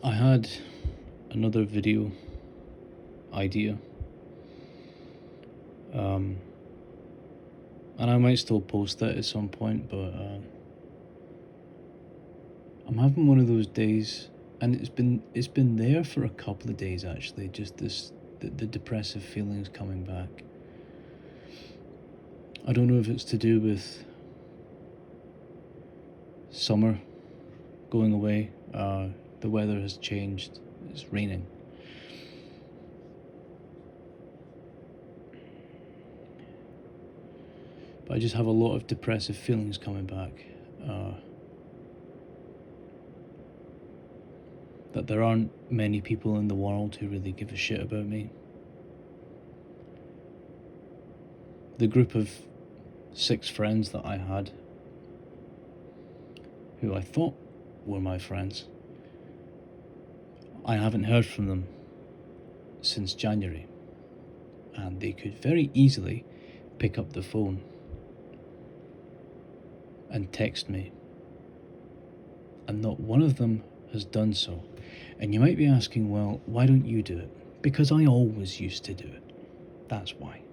I had another video idea, and I might still post that at some point, but I'm having one of those days, and it's been there for a couple of days actually. Just the depressive feelings coming back. I don't know if it's to do with summer going away. The weather has changed. It's raining. But I just have a lot of depressive feelings coming back. That there aren't many people in the world who really give a shit about me. The group of 6 friends that I had, who I thought were my friends, I haven't heard from them since January, and they could very easily pick up the phone and text me, and not one of them has done so. And you might be asking, well, why don't you do it? Because I always used to do it. That's why.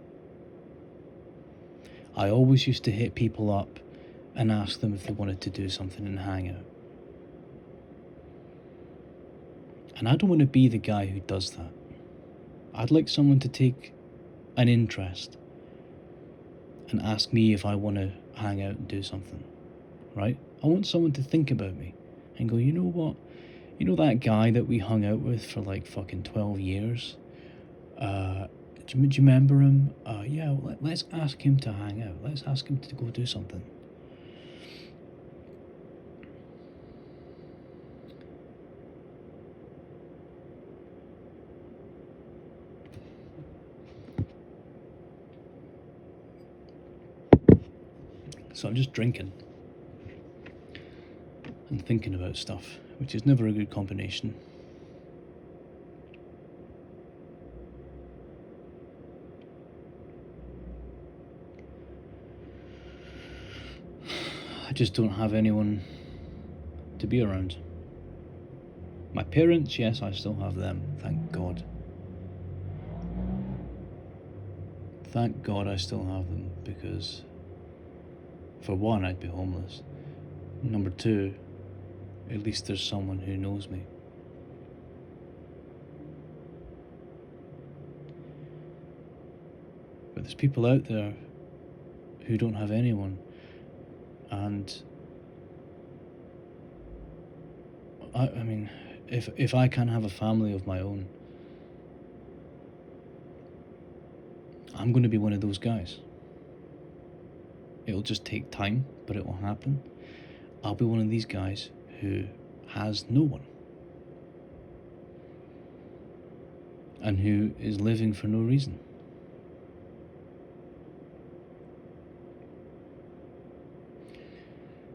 I always used to hit people up and ask them if they wanted to do something and hang out. And I don't want to be the guy who does that. I'd like someone to take an interest and ask me if I want to hang out and do something, right? I want someone to think about me and go, you know what? You know that guy that we hung out with for like fucking 12 years? Do you remember him? Yeah, well, let's ask him to hang out. Let's ask him to go do something. So I'm just drinking and thinking about stuff, which is never a good combination. I just don't have anyone to be around. My parents, yes, I still have them, thank God. Thank God I still have them, because for one, I'd be homeless. Number two, at least there's someone who knows me. But there's people out there who don't have anyone, and I mean, if I can't have a family of my own, I'm going to be one of those guys. It'll just take time, but it will happen. I'll be one of these guys who has no one, and who is living for no reason.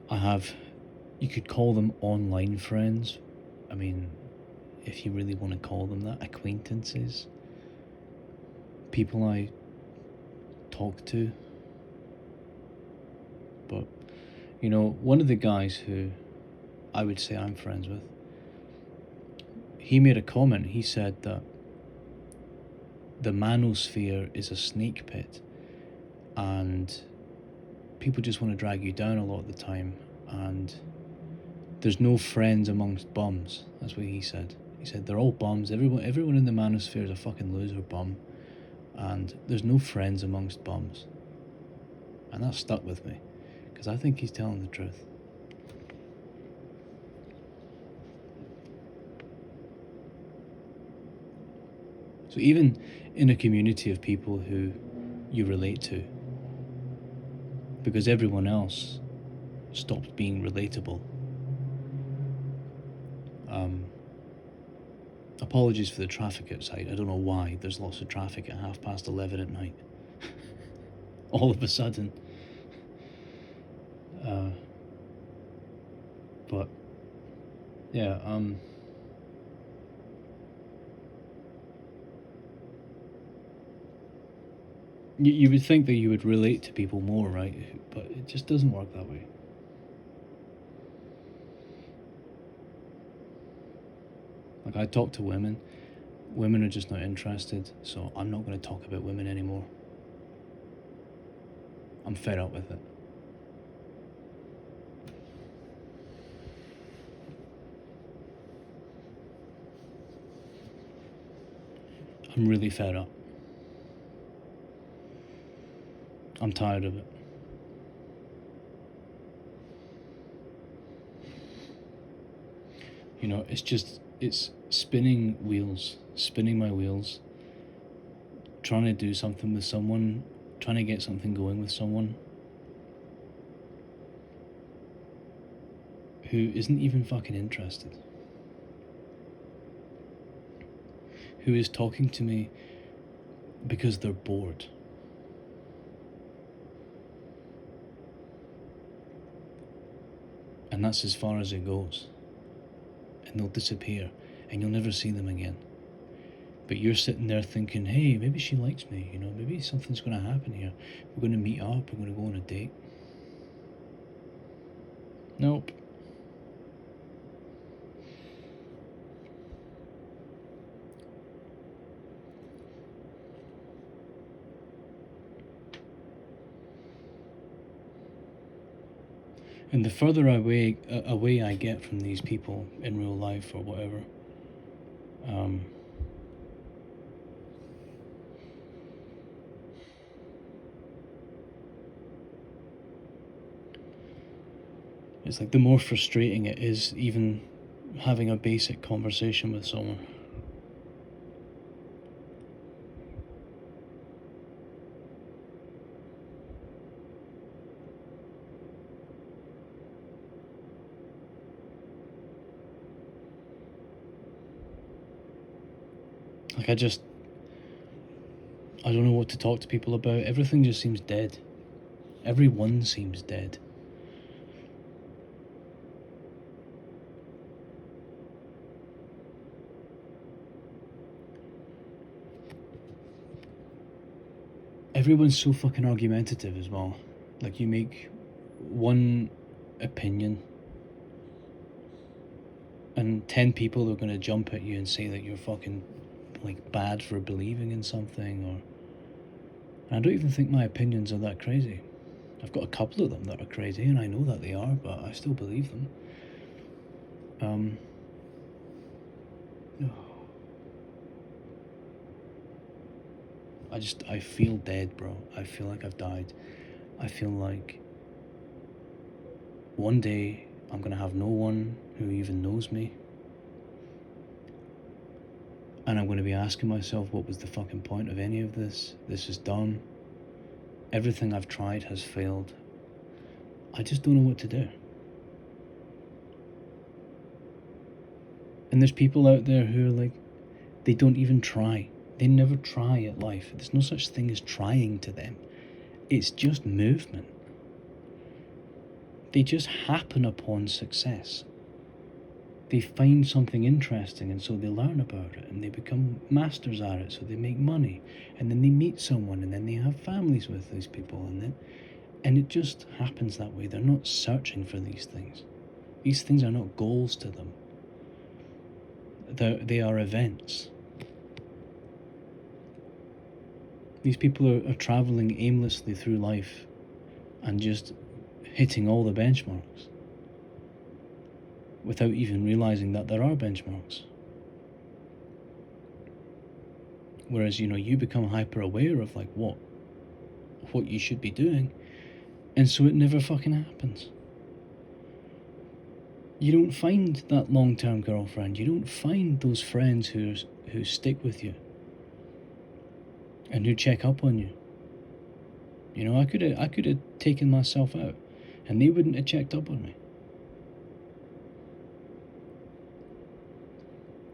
I have, you could call them online friends. I mean, if you really want to call them that, acquaintances. People I talk to. But, you know, one of the guys who I would say I'm friends with, he made a comment. He said that the manosphere is a snake pit, and people just want to drag you down a lot of the time, and there's no friends amongst bums. That's what he said. He said they're all bums. Everyone in the manosphere is a fucking loser bum, and there's no friends amongst bums. And that stuck with me, because I think he's telling the truth. So even in a community of people who you relate to, because everyone else stopped being relatable. Apologies for the traffic outside. I don't know why there's lots of traffic at 11:30 at night. All of a sudden. But yeah, you would think that you would relate to people more, right? But it just doesn't work that way. Like, I talk to women. Women are just not interested, so I'm not going to talk about women anymore. I'm fed up with it. I'm really fed up. I'm tired of it. You know, it's spinning wheels, spinning my wheels, trying to do something with someone, trying to get something going with someone who isn't even fucking interested, who is talking to me because they're bored. And that's as far as it goes. And they'll disappear, and you'll never see them again. But you're sitting there thinking, hey, maybe she likes me, you know, maybe something's going to happen here. We're going to meet up, we're going to go on a date. Nope. And the further away I get from these people in real life or whatever, it's like the more frustrating it is even having a basic conversation with someone. Like, I don't know what to talk to people about. Everything just seems dead. Everyone seems dead. Everyone's so fucking argumentative as well. Like, you make one opinion and 10 people are going to jump at you and say that you're fucking like bad for believing in something, or and I don't even think my opinions are that crazy. I've got a couple of them that are crazy and I know that they are, but I still believe them. I feel dead, bro. I feel like I've died. I feel like one day I'm gonna have no one who even knows me, and I'm gonna be asking myself, what was the fucking point of any of this? This is done. Everything I've tried has failed. I just don't know what to do. And there's people out there who are like, they don't even try. They never try at life. There's no such thing as trying to them. It's just movement. They just happen upon success. They find something interesting and so they learn about it and they become masters at it, so they make money, and then they meet someone and then they have families with these people, and it just happens that way. They're not searching for these things. These things are not goals to them. They are events. These people are traveling aimlessly through life and just hitting all the benchmarks without even realizing that there are benchmarks. Whereas, you know, you become hyper aware of like what you should be doing, and so it never fucking happens. You don't find that long-term girlfriend. You don't find those friends who stick with you and who check up on you. You know, I could have taken myself out and they wouldn't have checked up on me.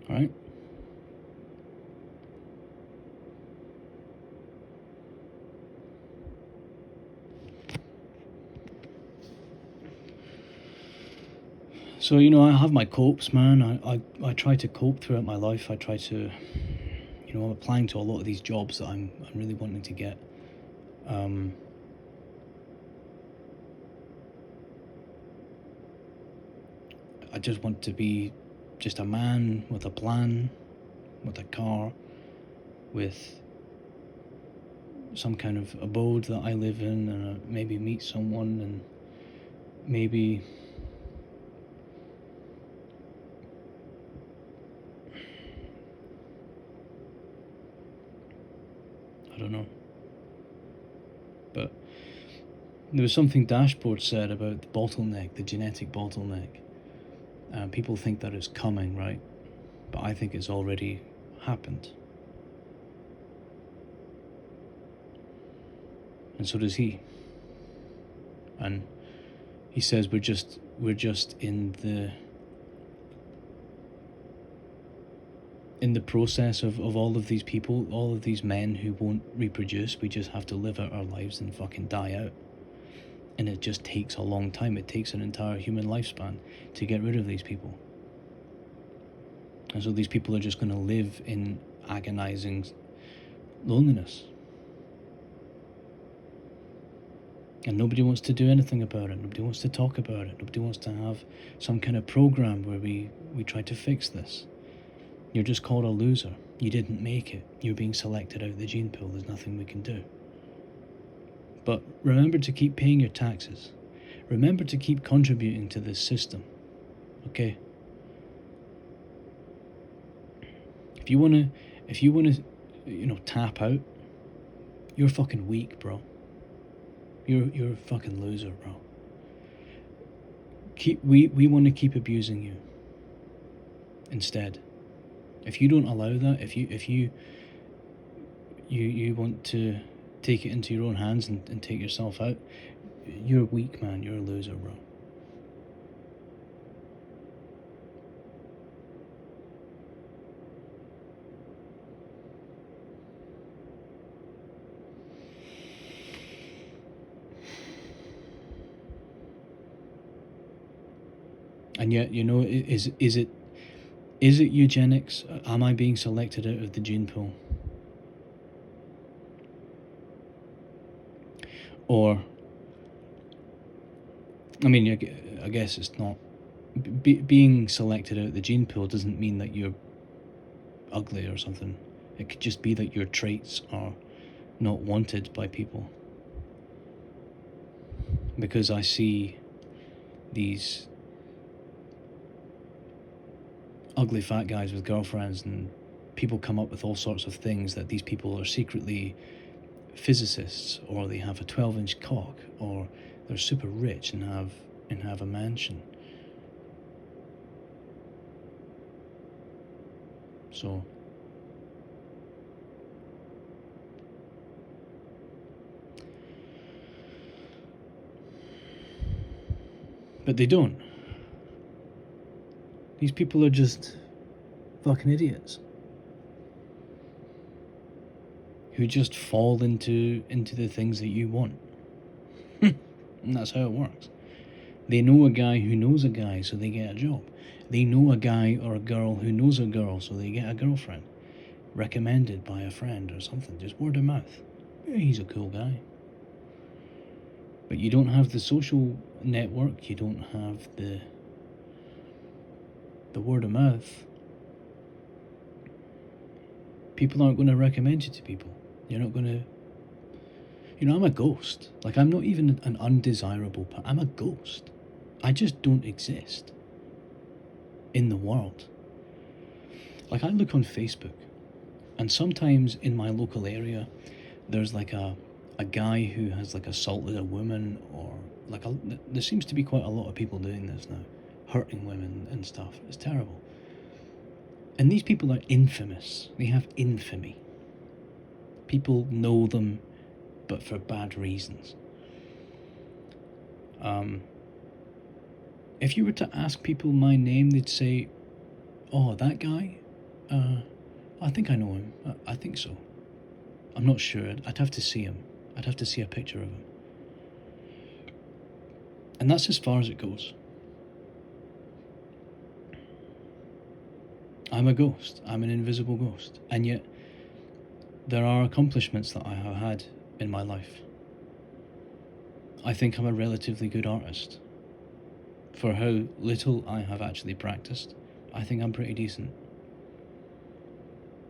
Alright? So, you know, I have my copes, man. I try to cope throughout my life. I try to, you know, I'm applying to a lot of these jobs that I'm really wanting to get. I just want to be just a man with a plan, with a car, with some kind of abode that I live in, and maybe meet someone, and maybe I don't know. But there was something Dashboard said about the bottleneck, the genetic bottleneck. People think that it's coming, right? But I think it's already happened. And so does he. And he says we're just in the process of all of these people, all of these men who won't reproduce. We just have to live out our lives and fucking die out. And it just takes a long time. It takes an entire human lifespan to get rid of these people. And so these people are just going to live in agonizing loneliness. And nobody wants to do anything about it. Nobody wants to talk about it. Nobody wants to have some kind of program where we try to fix this. You're just called a loser. You didn't make it. You're being selected out of the gene pool. There's nothing we can do. But remember to keep paying your taxes. Remember to keep contributing to this system. Okay? If you wanna, tap out, you're fucking weak, bro. You're a fucking loser, bro. We want to keep abusing you. Instead, if you don't allow that, if you want to take it into your own hands and take yourself out, you're weak, man. You're a loser, bro. And yet, is it eugenics? Am I being selected out of the gene pool? Or, I mean, I guess it's not. Being selected out of the gene pool doesn't mean that you're ugly or something. It could just be that your traits are not wanted by people. Because I see these ugly fat guys with girlfriends, and people come up with all sorts of things that these people are secretly physicists, or they have a 12-inch cock, or they're super rich and have a mansion. So but they don't. These people are just fucking idiots who just fall into the things that you want. And that's how it works. They know a guy who knows a guy, so they get a job. They know a guy or a girl who knows a girl, so they get a girlfriend. Recommended by a friend or something, just word of mouth. Yeah, he's a cool guy. But you don't have the social network, you don't have the word of mouth. People aren't going to recommend you to people. You're not going to... I'm a ghost. Like, I'm not even an undesirable person. I'm a ghost. I just don't exist in the world. Like, I look on Facebook, and sometimes in my local area, there's like a guy who has like assaulted a woman, or like there seems to be quite a lot of people doing this now, hurting women and stuff. It's terrible. And these people are infamous. They have infamy. People know them, but for bad reasons. If you were to ask people my name, they'd say, "Oh, that guy? I think I know him. I think so. I'm not sure. I'd have to see him. I'd have to see a picture of him." And that's as far as it goes. I'm a ghost. I'm an invisible ghost. And yet, there are accomplishments that I have had in my life. I think I'm a relatively good artist. For how little I have actually practiced, I think I'm pretty decent.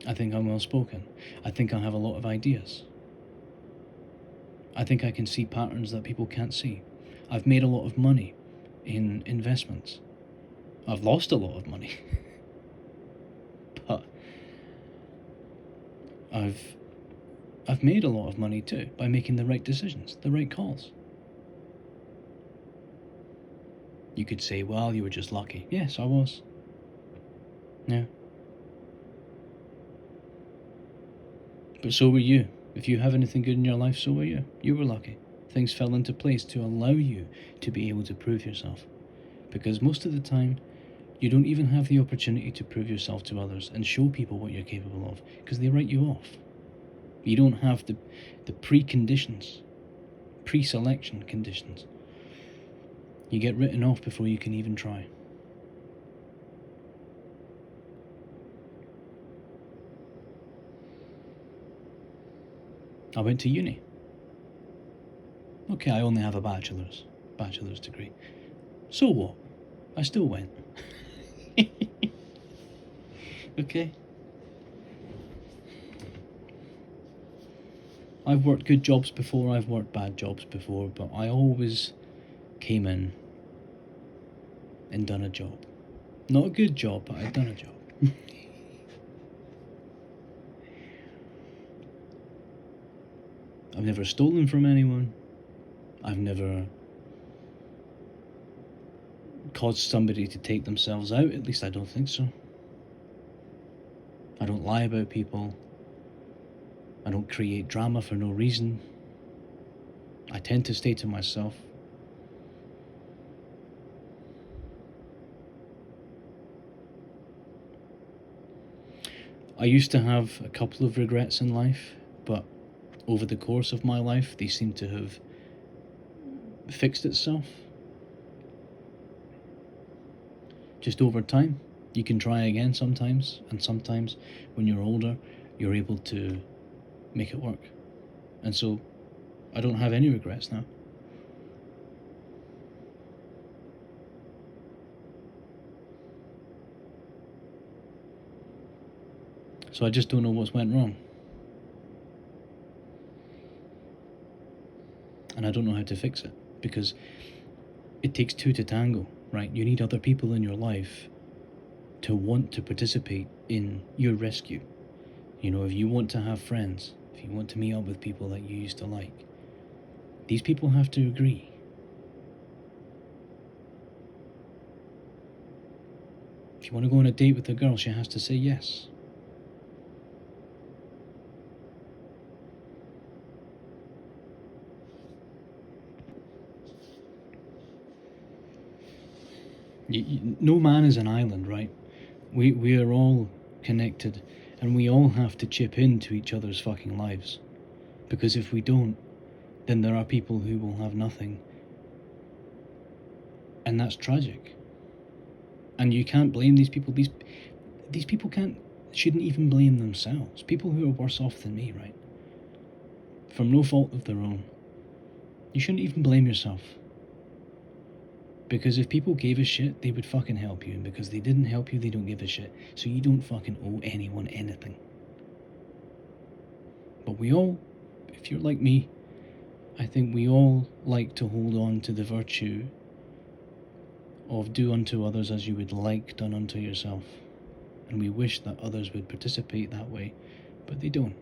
I think I'm well spoken. I think I have a lot of ideas. I think I can see patterns that people can't see. I've made a lot of money in investments. I've lost a lot of money. But I've made a lot of money too by making the right decisions, the right calls. You could say, well, you were just lucky. Yes, I was. Yeah. But so were you. If you have anything good in your life, so were you. You were lucky. Things fell into place to allow you to be able to prove yourself. Because most of the time, you don't even have the opportunity to prove yourself to others and show people what you're capable of, because they write you off. You don't have the preconditions, pre-selection conditions. You get written off before you can even try. I went to uni. Okay, I only have a bachelor's degree. So what? I still went. Okay. I've worked good jobs before, I've worked bad jobs before, but I always came in and done a job. Not a good job, but I'd done a job. I've never stolen from anyone. I've never caused somebody to take themselves out, at least I don't think so. I don't lie about people. I don't create drama for no reason. I tend to stay to myself. I used to have a couple of regrets in life, but over the course of my life, they seem to have fixed itself. Just over time, you can try again sometimes, and sometimes when you're older, you're able to make it work. And so, I don't have any regrets now. So I just don't know what's went wrong. And I don't know how to fix it, because it takes two to tango, right? You need other people in your life to want to participate in your rescue. You know, if you want to have friends, if you want to meet up with people that you used to like, these people have to agree. If you want to go on a date with a girl, she has to say yes. No man is an island, right? We are all connected, and we all have to chip into each other's fucking lives. Because if we don't, then there are people who will have nothing. And that's tragic. And you can't blame these people. These people shouldn't even blame themselves. People who are worse off than me, right? From no fault of their own. You shouldn't even blame yourself. Because if people gave a shit, they would fucking help you. And because they didn't help you, they don't give a shit. So you don't fucking owe anyone anything. But we all, if you're like me, I think we all like to hold on to the virtue of do unto others as you would like done unto yourself. And we wish that others would participate that way, but they don't.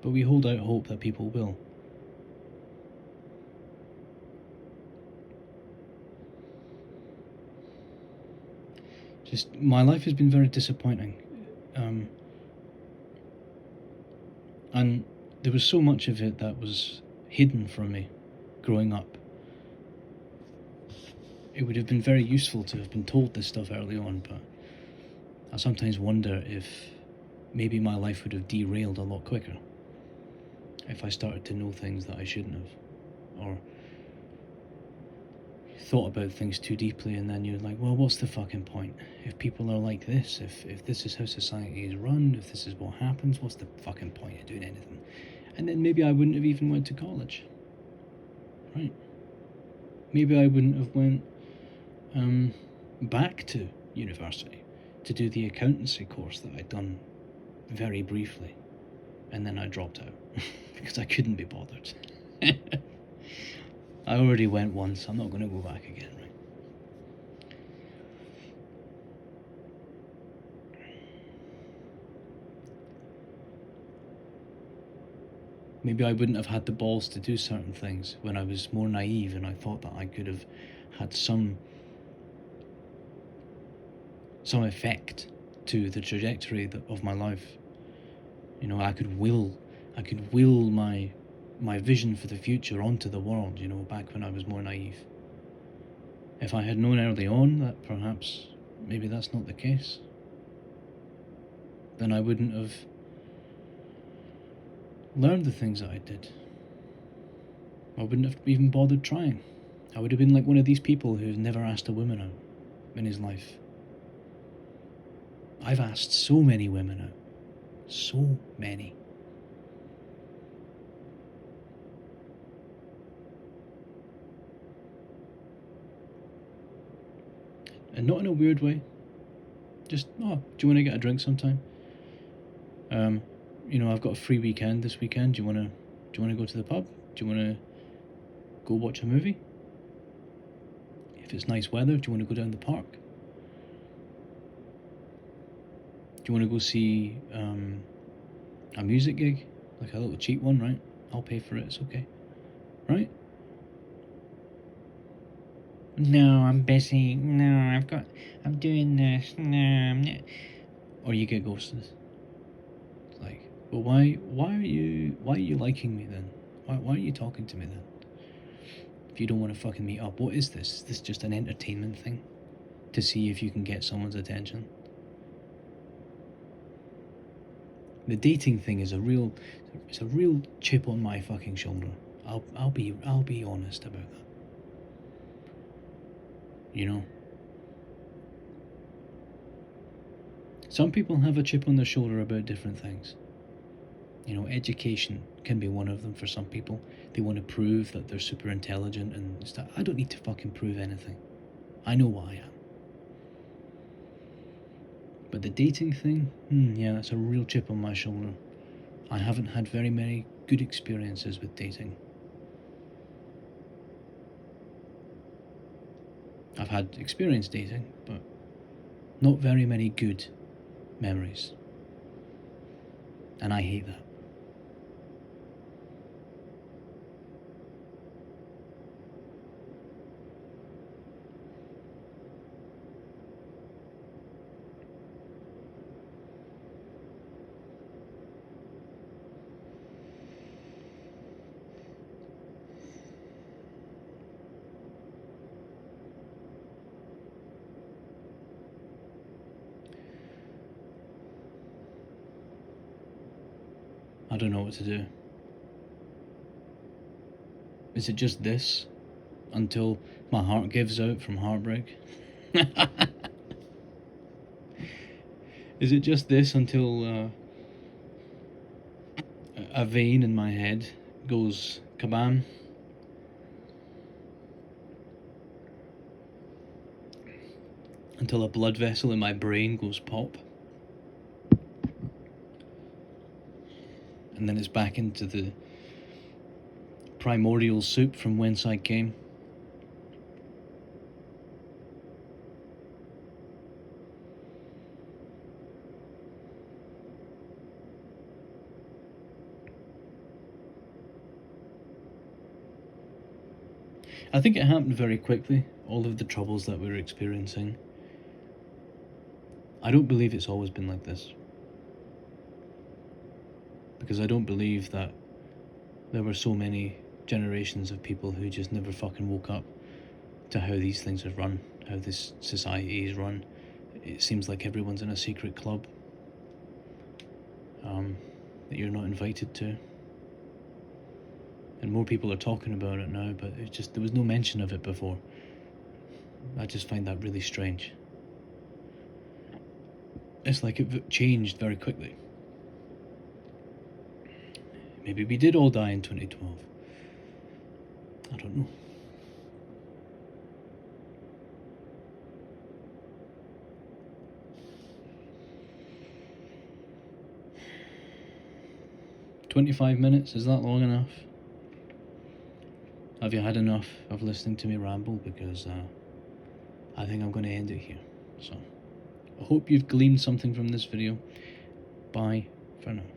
But we hold out hope that people will. Just, my life has been very disappointing. And there was so much of it that was hidden from me growing up. It would have been very useful to have been told this stuff early on, but I sometimes wonder if maybe my life would have derailed a lot quicker if I started to know things that I shouldn't have, or thought about things too deeply, and then you're like, well, what's the fucking point? If people are like this, if this is how society is run, if this is what happens, what's the fucking point of doing anything? And then maybe I wouldn't have even went to college, right? Maybe I wouldn't have went back to university to do the accountancy course that I'd done very briefly, and then I dropped out because I couldn't be bothered. I already went once, I'm not going to go back again, right? Maybe I wouldn't have had the balls to do certain things when I was more naive and I thought that I could have had some effect to the trajectory of my life. You know, I could will my vision for the future onto the world, you know, back when I was more naive. If I had known early on that perhaps maybe that's not the case, then I wouldn't have learned the things that I did. I wouldn't have even bothered trying. I would have been like one of these people who's never asked a woman out in his life. I've asked so many women out. So many. And not in a weird way. Just, oh, do you want to get a drink sometime? You know, I've got a free weekend this weekend. Do you want to go to the pub? Do you want to go watch a movie? If it's nice weather, do you want to go down the park? Do you want to go see a music gig? Like a little cheap one, right? I'll pay for it, it's okay. Right? No, I'm busy. No, I'm doing this. No, I'm not. Or you get ghosted. It's like, well, why are you liking me then? Why are you talking to me then? If you don't want to fucking meet up, what is this? Is this just an entertainment thing? To see if you can get someone's attention? The dating thing is a real chip on my fucking shoulder. I'll be honest about that. You know? Some people have a chip on their shoulder about different things. You know, education can be one of them for some people. They want to prove that they're super intelligent and stuff. I don't need to fucking prove anything. I know what I am. But the dating thing, yeah, that's a real chip on my shoulder. I haven't had very many good experiences with dating. I've had experience dating, but not very many good memories. And I hate that. I don't know what to do. Is it just this until my heart gives out from heartbreak? Is it just this until a vein in my head goes kabam? Until a blood vessel in my brain goes pop? And then it's back into the primordial soup from whence I came. I think it happened very quickly, all of the troubles that we were experiencing. I don't believe it's always been like this. Because I don't believe that there were so many generations of people who just never fucking woke up to how these things are run, how this society is run. It seems like everyone's in a secret club that you're not invited to. And more people are talking about it now, but there was no mention of it before. I just find that really strange. It's like it changed very quickly. Maybe we did all die in 2012. I don't know. 25 minutes, is that long enough? Have you had enough of listening to me ramble? Because I think I'm going to end it here. So I hope you've gleaned something from this video. Bye for now.